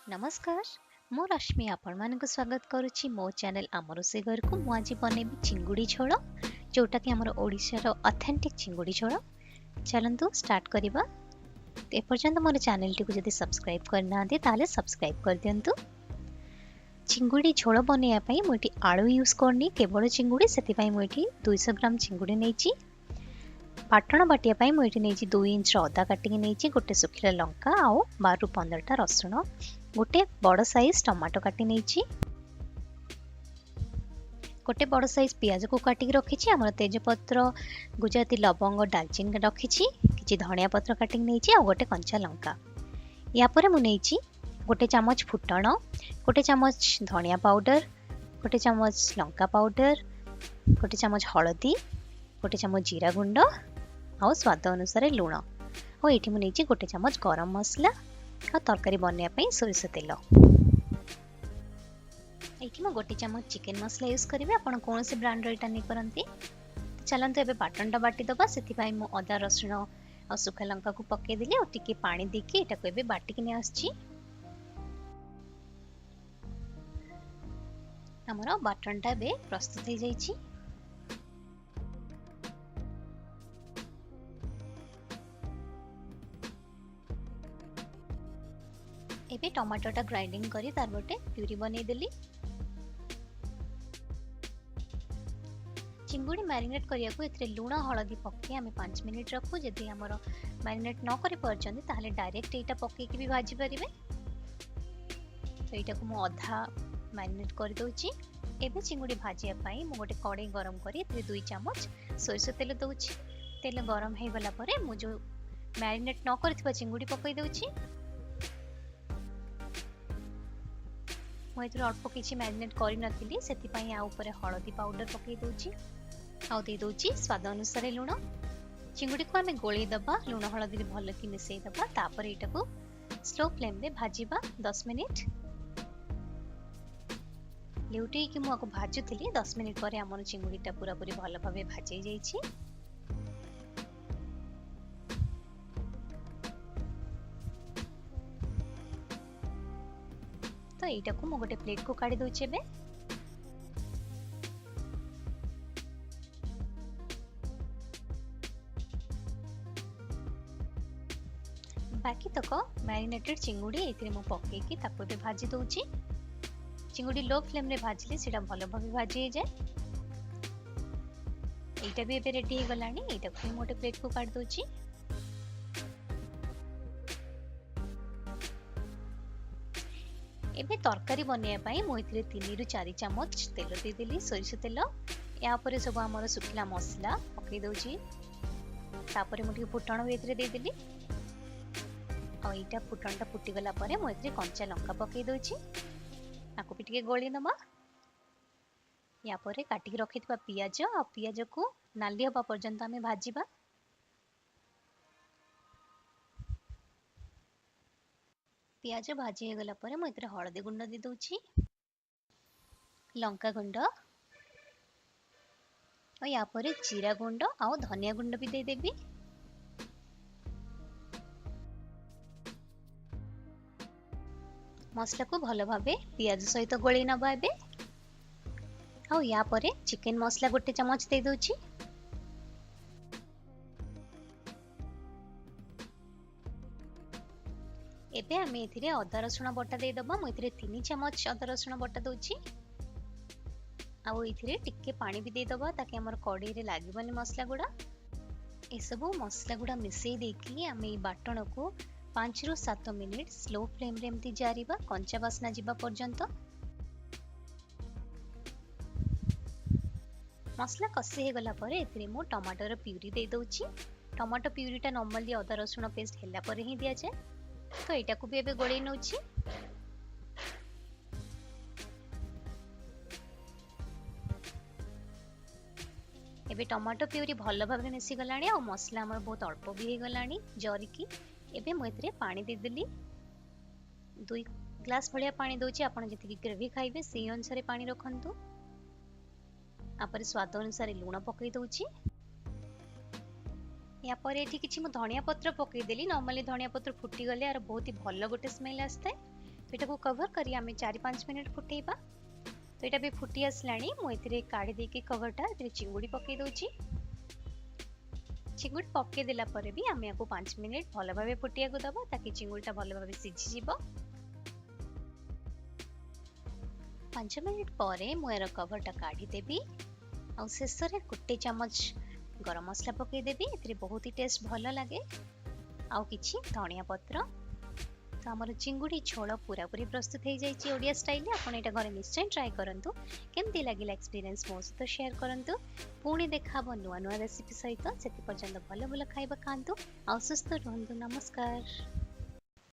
नमस्कार मु रश्मि आपण मानक स्वागत करुच्ची मो चैनल आम रोषे घर को मु आज बनैबी चिंगुड़ी झोल जोटा कि हमर ओडिशार ऑथेंटिक चिंगुड़ी झोल। चलंतु स्टार्ट करबा। एपर्यंत मोर चैनल टी को जदि सब्सक्राइब करना ताले सब्सक्राइब कर दियंतु। चिंगुड़ी झोल बनैया पई मु एठी आलू यूज करनी केवल चिंगुड़ी सेति पई मु एठी 200 ग्राम चिंगुड़ी नेची। बाटण बाटिया पई मु एठी नेची 2 इंच अदा काटिक नेची गोटे सुखिला लंका आउ 12 रु 15 टा रसुण गोटे बड़ साइज टमाटो काटी नेची गोटे बड़ साइज पियाज को काटिक रखिछि। हमर तेजपत्र गुजराती लवंग दालचीनी रखिछि किछि धनिया पत्र काटिक नेछि आ गोटे कंचा लंका। या परे मु नेछि गोटे चामच फुटण गोटे चामच धनिया पाउडर गोटे चामच लंका पाउडर गोटे चामच हळदी गोटे चामच जीरा गुंड आ स्वाद अनुसार लूण और ये मुझे गोटे चामच गरम मसला और तरकारी बनवाई सोरिष तेल। ये गोटे चामच चिकेन मसला यूज करेंगे आप कौन से ब्रांड रहा नहीं करती। चलते एवं बाटन टा बाटी दबा से अदा रसुण और सुखा लंका को पकईदेली और टिके पानी देकी यहाँ बाटिक नहीं आसची। आमर बाटन टा प्रस्तुत हो जाइए। एबे टमाटोटा ग्राइंडिंग करी तार गोटे प्यूरी बनै देली। चिंगुड़ी मैरिनेट करिया को एथरे लूण हळदी पक्के आमे 5 मिनिट रखू। जदि हमर मैरिनेट न करि परचंदी ताले डायरेक्ट एटा पक्के के भी भाजी परिबे। तो एटा को मु आधा मैरिनेट कर दोची। एबे चिंगुड़ी भाजिया पई मु गोटे कड़ाई गरम करी एथरे 2 चामच सोरिष तेल दोची। तेल गरम हे गला परे मु जो मैरिनेट न करथिबा चिंगुड़ी पकई दोची। मुझे अल्प किसी मैरिनेट कर नी से हलदी पाउडर पकई दूची आउ दे दूची स्वाद अनुसार लूण। चिंगुड़ी को आम गोली दबा लूण हलदी भल कि मिसई दबा तापर एटा को स्लो फ्लेम रे भाजीबा 10 मिनिट। लेउटी कि मु आको भाजुथिली 10 मिनिट पर हमर चिंगुड़ीटा पूरा पूरी भल भाबे भाजी जाइछि। तो एटा को मु गोटे प्लेट को काढी दोचे बे। बाकी तक मैरिनेटेड चिंगुड़ी एथिरे मु पके कि ताको बे भाजी दोची। चिंगुड़ी लो फ्लेम रे भाजले सेटा भलो भाबे भाजी हे जाय। एटा भी एबे रेडी हे गलानी। एटा को मु गोटे प्लेट को काढी दोची। एबे तरकारी बनवाई मुझे 3 रु 4 चामच तेल देदेली सोरिष तेल। या परे सब आमर सुखिला मसला पकई दोची। तापरे मुझे फुटण भी एथिरे देदेली और एटा फुटणटा फुटी गला परे मुझे कंचा लंका पकई दोची। आको भी टिके गोली नबा। या परे काटिक रखिथिबा पियाज आ पियाज को नाली हबा पर्यंत आमे भाजीबा। पियाज भाजी हो गला परे मुझे हळदी गुंड दे दोची लंका गुंड और या परे जीरा गुंड आउ धनिया गुंड भी दे देबी। मसला को भलो भाबे पियाज सहित गोली नबा एबे। आउ या परे चिकेन मसला गोटे चमच दे दोची। एबे आमे एथिरे अदा रसुण बटा दे दबा। मु एथिरे 3 चमच अदा रसुण बटा दोची आउ एथिरे टिक्के पानी भी दे दबा ताकि हमर कढ़ाई रे लागबनी मसला गुडा। ए सब मसला गुडा मिसई देकी आमे बाटण को 5 रु 7 मिनिट स्लो फ्लेम रे एमती जारीबा कंचा बासना जिबा पर्यंत। मसला कसी हे गला परे एथिरे मु टमाटर प्यूरी दे दोची। टमाटो प्यूरीटा नॉर्मली अदा रसुण पेस्ट हेला परे ही दिया जाय। तो एटा को भी एबे गोळी नउची। एबे टमाटो प्यूरी भल भाबे मिसी गलानी और मसला हमर बहुत अल्प भी हे गलानी जरिकी। एबे मु एथिरे पानी दे देली 2 ग्लास भलिया पानी दोची। आपण जति ग्रेवी खाइबे से अनुसार पानी रखंतु। आपर स्वाद अनुसार लूण पकई दोची। या पर एठी किछि मु धनिया पत्र पकई देली। नॉर्मली धनिया पत्र फुटी गले यार बहुत ही भल गोटे स्मेल आस्ते। तो एटा को कवर करी आमे 4-5 मिनिट फुटेबा। तो एटा भी फुटी आसलाणी मु एथिरे काढी देकी कवरटा एथिरे चिंगुडी पकेई दोची। चिंगुडी पकेई देला परे भी आमे याको 5 मिनिट भलो भाबे फुटिया को दबा ताकि चिंगुडीटा भलो भाबे सिझी जिवो। 5 मिनिट परे मु यार कवरटा काढी देबी आ शेष रे 1 चमच गरम मसला पकेई देबी। एथिरे बहुत ही टेस्ट भलो लागे। आ किछि धनिया पत्र। तो आमर चिंगुड़ी झोल पूरा पूरी प्रस्तुत हो जाइए ओडिया स्टाइल। आपन एटा घरे निश्चय ट्राई करंतु। केमती लागिला एक्सपीरियंस मो सहित शेयर करंतु। पुणी देखाबो नुआ नुआ रेसिपी सहित। सेति पर्यंत भलो भलो खाइबा खांतु आ सुस्थ रहंतु। नमस्कार।